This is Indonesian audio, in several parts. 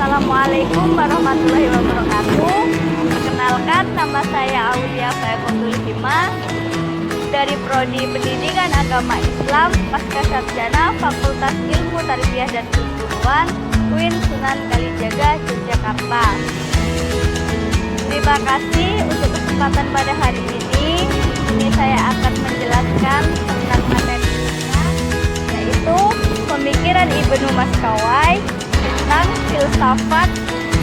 Assalamualaikum warahmatullahi wabarakatuh. Perkenalkan, nama saya Aulia Fayakotul Hima dari Prodi Pendidikan Agama Islam Pascasarjana Fakultas Ilmu Tarbiyah dan Keguruan UIN Sunan Kalijaga, Yogyakarta. Terima kasih untuk kesempatan pada hari ini. Ini saya akan menjelaskan tentang materi kita, yaitu pemikiran Ibnu Maskawai tentang filsafat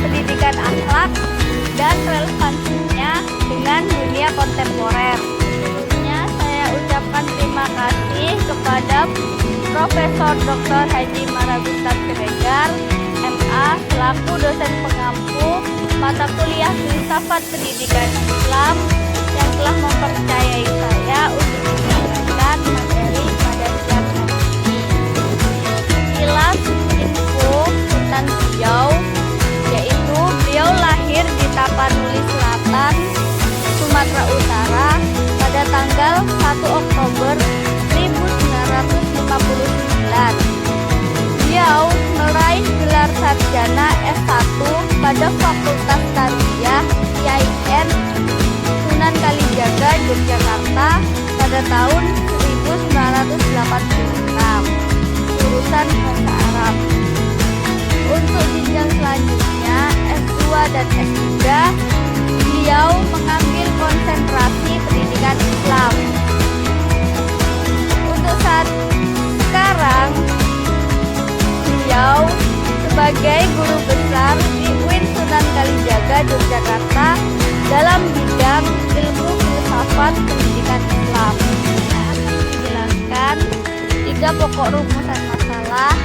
pendidikan akhlak dan relevansinya dengan dunia kontemporer. Sebelumnya saya ucapkan terima kasih kepada Profesor Dr. Haji Maragustan Siregar, MA, selaku dosen pengampu mata kuliah filsafat pendidikan Islam yang telah mempercayai saya untuk menyampaikan materi pada siang hari ini. Sekilas info tentang beliau, yaitu beliau lahir di Tapanuli Selatan, Sumatera Utara pada tanggal 1 Oktober 1959. Beliau meraih gelar sarjana S1 pada Fakultas Tarbiyah IAIN Sunan Kalijaga, Yogyakarta pada tahun 1986, jurusan Bahasa Arab. Untuk jenjang selanjutnya S2 dan S3, beliau mengambil konsentrasi pendidikan Islam. Untuk saat sekarang, beliau sebagai guru besar di UIN Sunan Kalijaga, Yogyakarta dalam bidang ilmu filsafat pendidikan Islam. Saya akan menjelaskan 3 pokok rumusan masalah.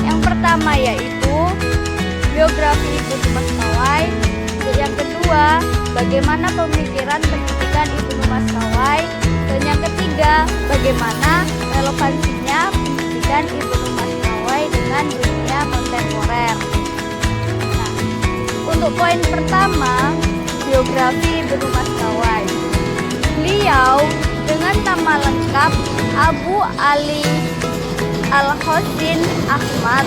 Yang pertama yaitu biografi Ibnu Maskawai. Yang kedua, bagaimana pemikiran pendidikan Ibnu Maskawai. Dan yang ketiga, bagaimana relevansinya pendidikan Ibnu Maskawai dengan dunia kontemporer. Nah, untuk poin pertama, biografi Ibnu Maskawai. Beliau dengan nama lengkap Abu Ali Al-Hosin Ahmad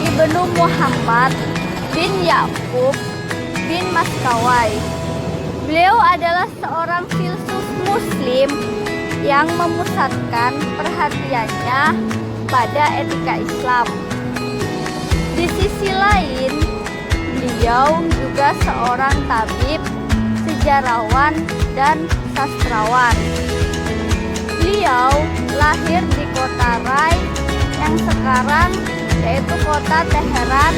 Ibnu Muhammad bin Ya'qub bin Maskawai. Beliau adalah seorang filsuf muslim yang memusatkan perhatiannya pada etika Islam. Di sisi lain, beliau juga seorang tabib, sejarawan, dan sastrawan. Beliau lahir di kota Rai yang sekarang yaitu kota Teheran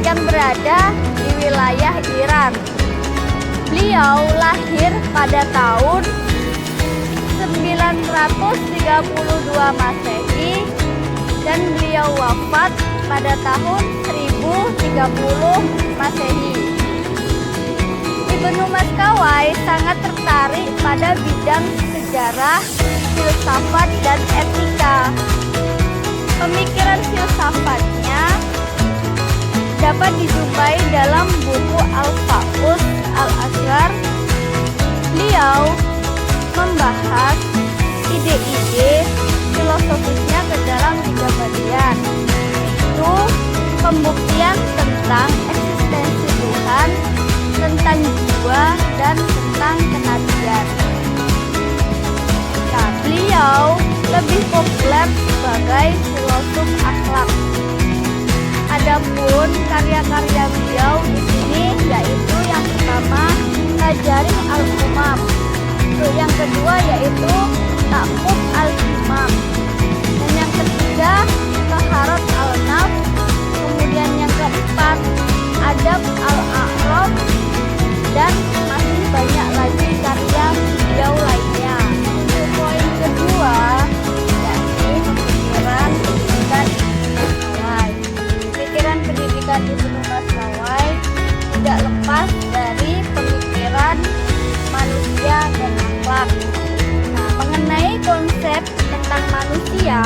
yang berada di wilayah Iran. Beliau lahir pada tahun 932 Masehi dan beliau wafat pada tahun 1030 Masehi. Ibnu Maskawai sangat tertarik pada bidang sejarah, filsafat, dan etika. Pemikiran filsafatnya dapat dijumpai dalam buku Al-Faqus Al-Asghar. Beliau membahas ide-ide filosofisnya ke dalam 3 bagian, yaitu pembuktian tentang eksistensi Tuhan, tentang jiwa, dan tentang kenabian. Nah, beliau lebih populer sebagai filosof akhlak. Adapun karya-karya beliau di sini yaitu yang pertama Tajarih Al-Umam, yang kedua yaitu Ta'qub Al-Imam, dan yang ketiga Taharat Al-Nafs, kemudian yang keempat Adab Al-A'raf, dan masih banyak lagi karya beliau lainnya. Untuk poin kedua, yakni pemikiran pendidikan Ibnu Maskawai. Pemikiran pendidikan Ibnu Maskawai tidak lepas dari pemikiran manusia dan akhlak. Nah, mengenai konsep tentang manusia,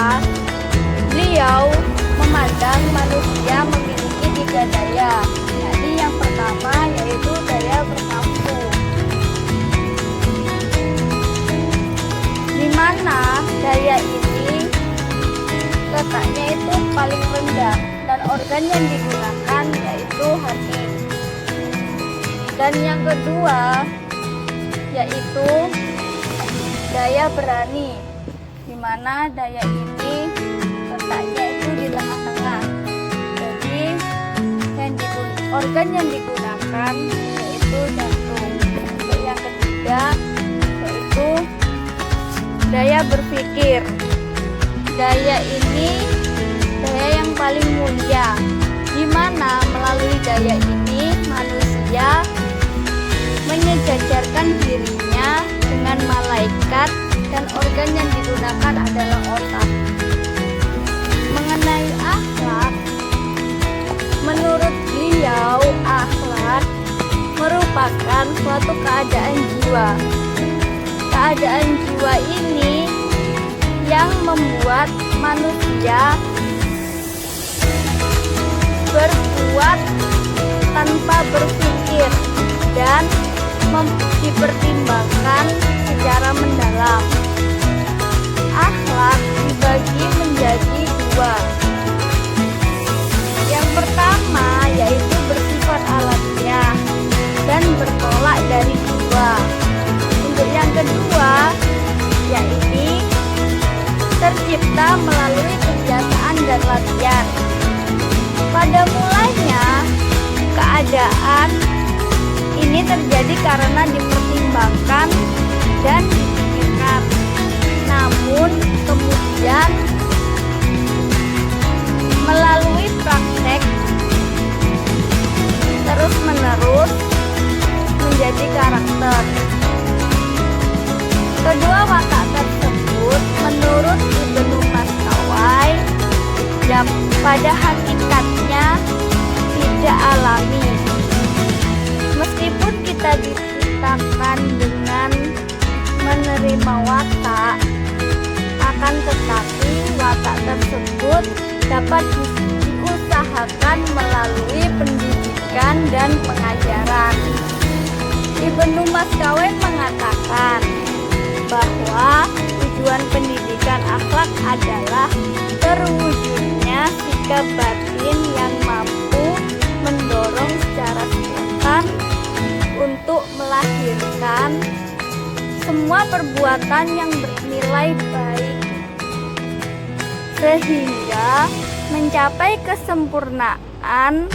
beliau memandang manusia memiliki 3 daya. Jadi yang pertama yaitu daya bernafsu, di mana daya ini letaknya itu paling rendah dan organ yang digunakan yaitu hati. Dan yang kedua yaitu daya berani, di mana daya ini letaknya itu di tengah-tengah. Jadi organ yang digunakan yaitu jantung. Untuk yang ketiga yaitu daya berpikir. Daya ini daya yang paling mulia, di mana melalui daya ini manusia menyejajarkan dirinya dengan malaikat, dan organ yang digunakan adalah otak. Mengenai akhlak, menurut beliau akhlak merupakan suatu keadaan jiwa. Keadaan jiwa ini yang membuat manusia berbuat tanpa berpikir dan dipertimbangkan secara mendalam. Akhlak dibagi menjadi dua. Yang pertama yaitu bersifat alamiah dan bertolak dari jiwa. Untuk yang kedua yaitu tercipta melalui kebiasaan dan latihan. Pada mulanya keadaan ini terjadi karena dipertimbangkan dan dipikirkan. Namun kemudian melalui praktek terus-menerus menjadi karakter. Kedua watak tersebut menurut Ibnu Maskawai pada hakikatnya tidak alami. Meskipun kita diciptakan dengan menerima watak, akan tetapi watak tersebut dapat diusahakan melalui pendidikan dan pengajaran. Ibnu Maskawai mengatakan bahwa tujuan pendidikan akhlak adalah terwujudnya sikap batin yang mampu mendorong secara spontan untuk melahirkan semua perbuatan yang bernilai baik, sehingga mencapai kesempurnaan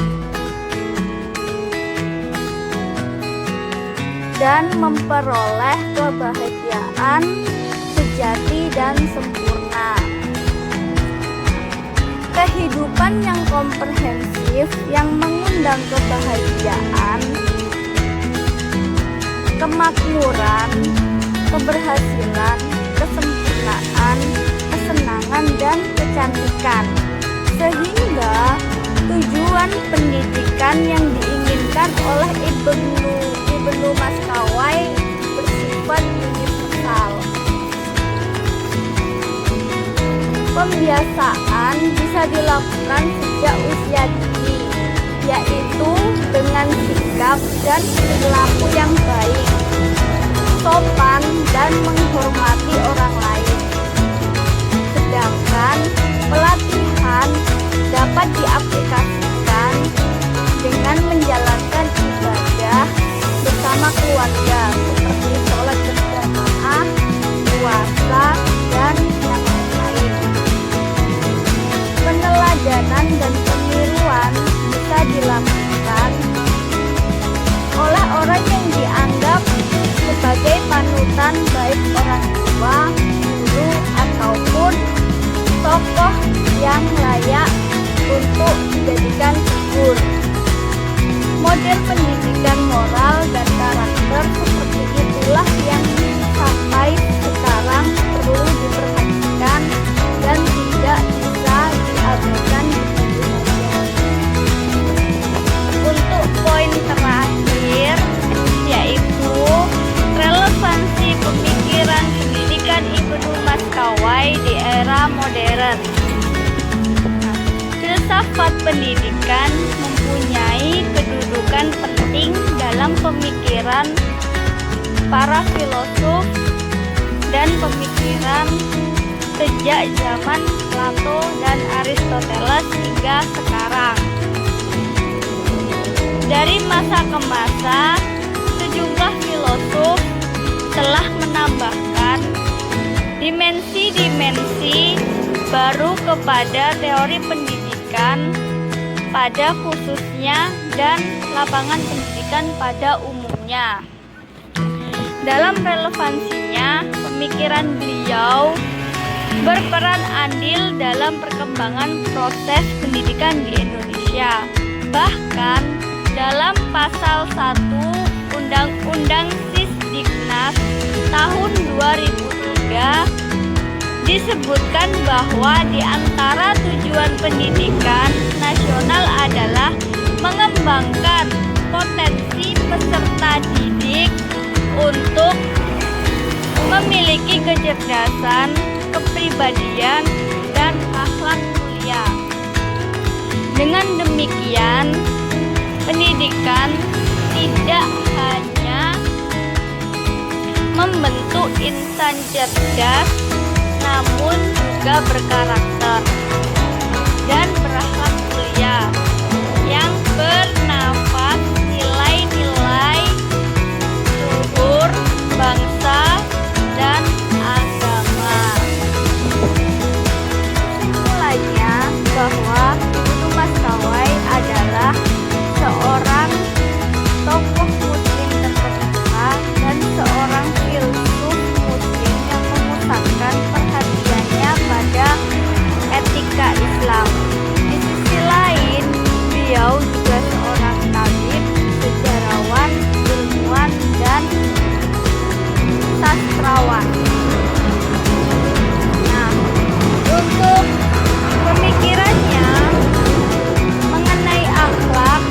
dan memperoleh kebahagiaan sejati dan sempurna. Kehidupan yang komprehensif yang mengundang kebahagiaan, kemakmuran, keberhasilan, kesempurnaan, kesenangan, dan kecantikan. Sehingga tujuan pendidikan yang diinginkan oleh Ibnu Maskawai bersifat universal. Pembiasaan bisa dilakukan sejak usia dini, yaitu dengan sikap dan perilaku yang baik, sopan, dan menghormati orang lain. Sedangkan pelatihan dapat diaplikasikan dengan menjalankan ibadah bersama keluarga seperti sholat berjamaah, puasa, dan yang lain. Peneladanan dan peniruan bisa dilakukan oleh orang yang dianggap sebagai panutan, baik orang tua, guru, ataupun tokoh yang layak untuk dijadikan figur. Model pendidikan moral dan karakter seperti itulah yang sampai sekarang perlu diperhatikan dan tidak bisa diabaikan begitu saja. Untuk poin terakhir yaitu relevansi pemikiran pendidikan Ibnu Maskawai di era modern. Filsafat pendidikan mempunyai kedudukan penting dalam pemikiran para filosof dan pemikiran sejak zaman Plato dan Aristoteles hingga sekarang. Dari masa ke masa, sejumlah filosof telah menambahkan dimensi-dimensi baru kepada teori pendidikan pada khususnya dan lapangan pendidikan pada umumnya. Dalam relevansinya, pemikiran beliau berperan andil dalam perkembangan proses pendidikan di Indonesia. Bahkan dalam pasal 1 Undang-Undang Sisdiknas tahun 2003 disebutkan bahwa di antara tujuan pendidikan nasional adalah mengembangkan potensi peserta didik untuk memiliki kecerdasan, kepribadian, dan akhlak mulia. Dengan demikian, pendidikan tidak hanya membentuk insan cerdas, namun juga berkarakter dan berakhlak mulia yang bernafas nilai-nilai luhur bangsa dan agama. Kesimpulannya bahwa Ibnu Mastawai adalah seorang tokoh muslim terkemuka dan seorang filsuf muslim yang memusatkan perhatiannya pada etika Islam. Di sisi lain, beliau juga seorang tabib, sejarawan, ilmuwan, dan sastrawan. Nah, untuk pemikirannya mengenai akhlak,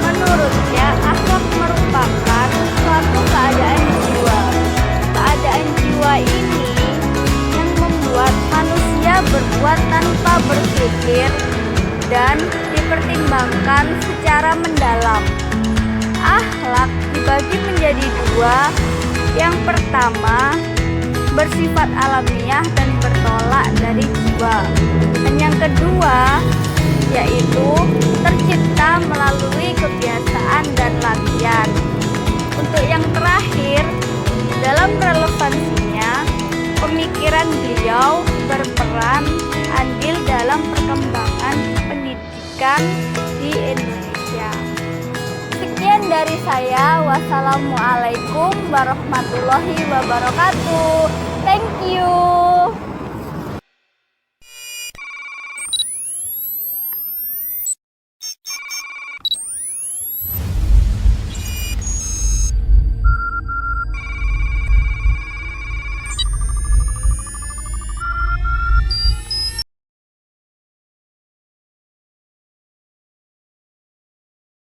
menurutnya akhlak merupakan suatu keadaan jiwa. Keadaan jiwa ini yang membuat manusia berbuat tanpa berpikir dan dipertimbangkan secara mendalam. Akhlak dibagi menjadi dua. Yang pertama, bersifat alamiah dan bertolak dari jiwa. Dan yang kedua, yaitu tercipta melalui kebiasaan dan latihan. Untuk yang terakhir, dalam relevansinya, pemikiran beliau berperan andil dalam perkembangan pendidikan di Indonesia. Sekian dari saya. Wassalamualaikum warahmatullahi wabarakatuh. Thank you.